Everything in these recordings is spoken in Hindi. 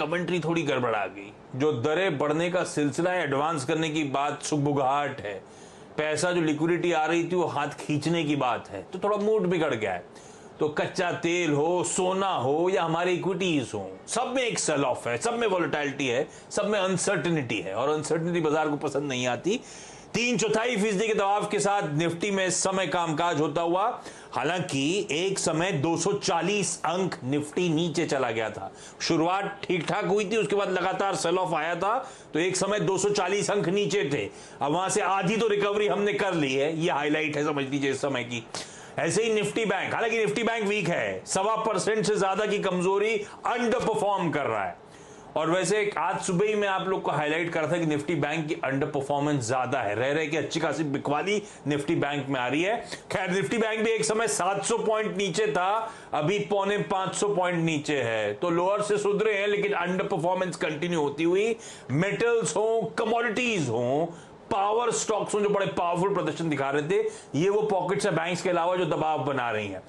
कमेंट्री थोड़ी गड़बड़ा गई। जो दरें बढ़ने का सिलसिला है, एडवांस करने की बात सुगबुगाहट है, पैसा जो लिक्विडिटी आ रही थी वो हाथ खींचने की बात है, तो थोड़ा मूड बिगड़ गया है। तो कच्चा तेल हो, सोना हो या हमारे इक्विटीज हो, सब में एक सेल ऑफ है, सब में वॉलेटिलिटी है, सब में अनसर्टेनिटी है, और अनसर्टेनिटी बाजार को पसंद नहीं आती। 3/4% के दबाव के साथ निफ्टी में इस समय कामकाज होता हुआ, हालांकि एक समय 240 अंक निफ्टी नीचे चला गया था। शुरुआत ठीक ठाक हुई थी, उसके बाद लगातार सेल ऑफ आया था, तो एक समय 240 अंक नीचे थे। अब वहां से आधी तो रिकवरी हमने कर ली है, ये हाईलाइट है समझ लीजिए इस समय की। ऐसे ही निफ्टी बैंक, हालांकि निफ्टी बैंक वीक है, 1.25% से ज्यादा की कमजोरी, अंडर परफॉर्म कर रहा है। और वैसे आज सुबह ही मैं आप लोग को हाईलाइट कर रहा था कि निफ्टी बैंक की अंडर परफॉर्मेंस ज्यादा है, रह रहे कि अच्छी खासी बिकवाली निफ्टी बैंक में आ रही है। खैर, निफ्टी बैंक भी एक समय 700 पॉइंट नीचे था, अभी 450 पॉइंट नीचे है, तो लोअर से सुधरे हैं, लेकिन अंडर परफॉर्मेंस कंटिन्यू होती हुई। मेटल्स हो, कमोडिटीज हो, पावर स्टॉक्स जो बड़े पावरफुल प्रदर्शन दिखा रहे थे, ये वो पॉकेट्स है बैंक्स के अलावा जो दबाव बना रही हैं।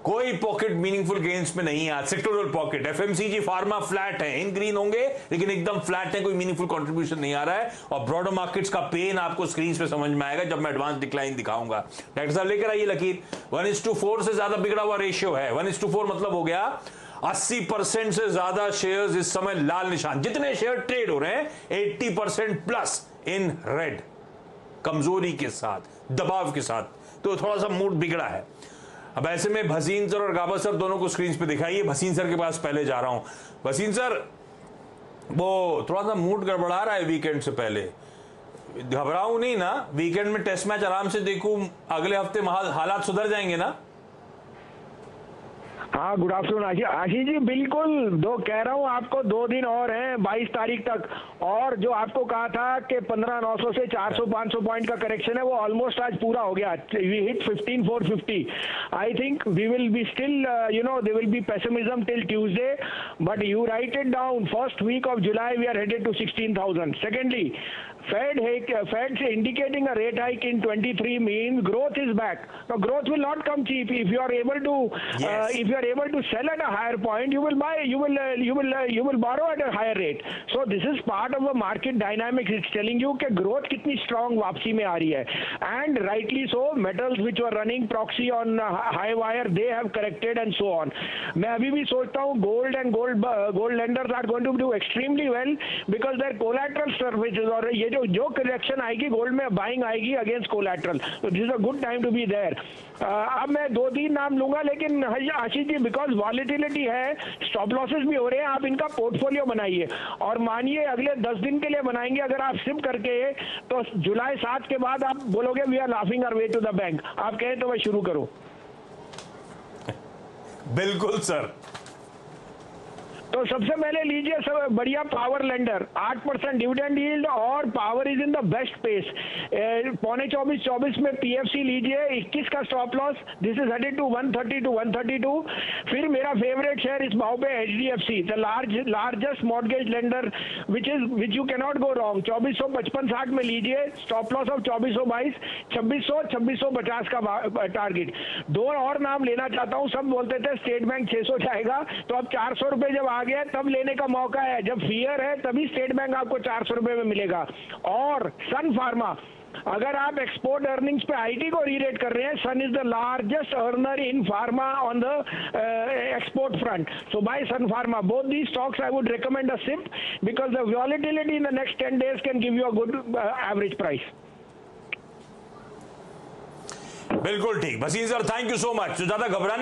कोई पॉकेट मीनिंगफुल गेन्स में नहीं है। Sectoral pocket, FMCG, pharma flat है, इन ग्रीन होंगे लेकिन एकदम फ्लैट है, कोई मीनिंगफुल कंट्रीब्यूशन नहीं आ रहा है। और ब्रॉडर मार्केट्स का पेन आपको स्क्रीन पे समझ में आएगा जब मैं एडवांस डिक्लाइन दिखाऊंगा। डॉक्टर साहब लेकर आइए लकीर। 1:4 से ज्यादा बिगड़ा हुआ रेशियो है। 1:4 मतलब हो गया 80% से ज्यादा शेयर्स इस समय लाल निशान, जितने शेयर ट्रेड हो रहे हैं 80% प्लस इन रेड, कमजोरी के साथ, दबाव के साथ, तो थोड़ा सा मूड बिगड़ा है। अब ऐसे में भसीन सर और गाबा सर दोनों को स्क्रीन पे दिखाइए। भसीन सर के पास पहले जा रहा हूं। भसीन सर, वो थोड़ा सा मूड गड़बड़ा रहा है वीकेंड से पहले, घबराऊं नहीं ना? वीकेंड में टेस्ट मैच आराम से देखूं, अगले हफ्ते हालात सुधर जाएंगे ना? हाँ, गुड आफ्टरनून आशीष जी। बिल्कुल, कह रहा हूँ आपको 2 दिन और हैं 22 तारीख तक, और जो आपको कहा था कि 15,900 से 400-500 पॉइंट का करेक्शन है, वो ऑलमोस्ट आज पूरा हो गया। We hit 15,450। I think we will be still, there will be pessimism till Tuesday, but you write it down. First week of July we are headed to 16,000. Secondly, Fed's indicating a rate hike in 23 means growth is back. Now growth will not come cheap. If you are able to sell at a higher point, you will buy, you will borrow at a higher rate. So this is part of a market dynamics. It's telling you कि growth कितनी strong वापसी में आ रही है, and rightly so. Metals which were running proxy on high wire, they have corrected and so on. मैं अभी भी सोचता हूँ gold and gold lenders are going to do extremely well because their collateral services, और ये जो करेक्शन आएगी गोल्ड में, बाइंग आएगी अगेंस्ट कोलैटरल, तो this is a good time to be there. अब मैं 2-3 नाम लूंगा, लेकिन आशीष जी बिकॉज वॉलेटिलिटी है, स्टॉप लॉसेस भी हो रहे हैं, आप इनका पोर्टफोलियो बनाइए, और मानिए अगले 10 दिन के लिए बनाएंगे अगर आप सिप करके, तो जुलाई 7 के बाद आप बोलोगे we are laughing our way to the bank. आप कहें तो मैं शुरू करूं? बिल्कुल सर। तो सबसे पहले लीजिए सब बढ़िया पावर लेंडर, 8% डिविडेंड यील्ड, और power is in the best pace. 23.24 में पीएफसी लीजिए, 21 का stop loss, this is headed to 130 to 132। फिर मेरा फेवरेट शेयर इस भाव पे HDFC, the largest mortgage lender which you cannot go wrong. 2455-60 में लीजिए, स्टॉप लॉस ऑफ 2422, 2650 का टारगेट। 2 और नाम लेना चाहता हूँ। सब बोलते थे स्टेट बैंक 600 जाएगा, तो अब 400 रुपए जब आ गया तब लेने का मौका है। जब फियर है तभी स्टेट बैंक आपको 400 रुपए में मिलेगा। और सन फार्मा, अगर आप एक्सपोर्ट अर्निंग्स पे आईटी को रीरेट कर रहे हैं, Sun is the largest earner in pharma on the export front, so buy Sun Pharma. Both the stocks I would recommend a SIP because the volatility in the next 10 days can give you a good average price. बिल्कुल ठीक Bhasin sir, thank you so much. ज्यादा घबराने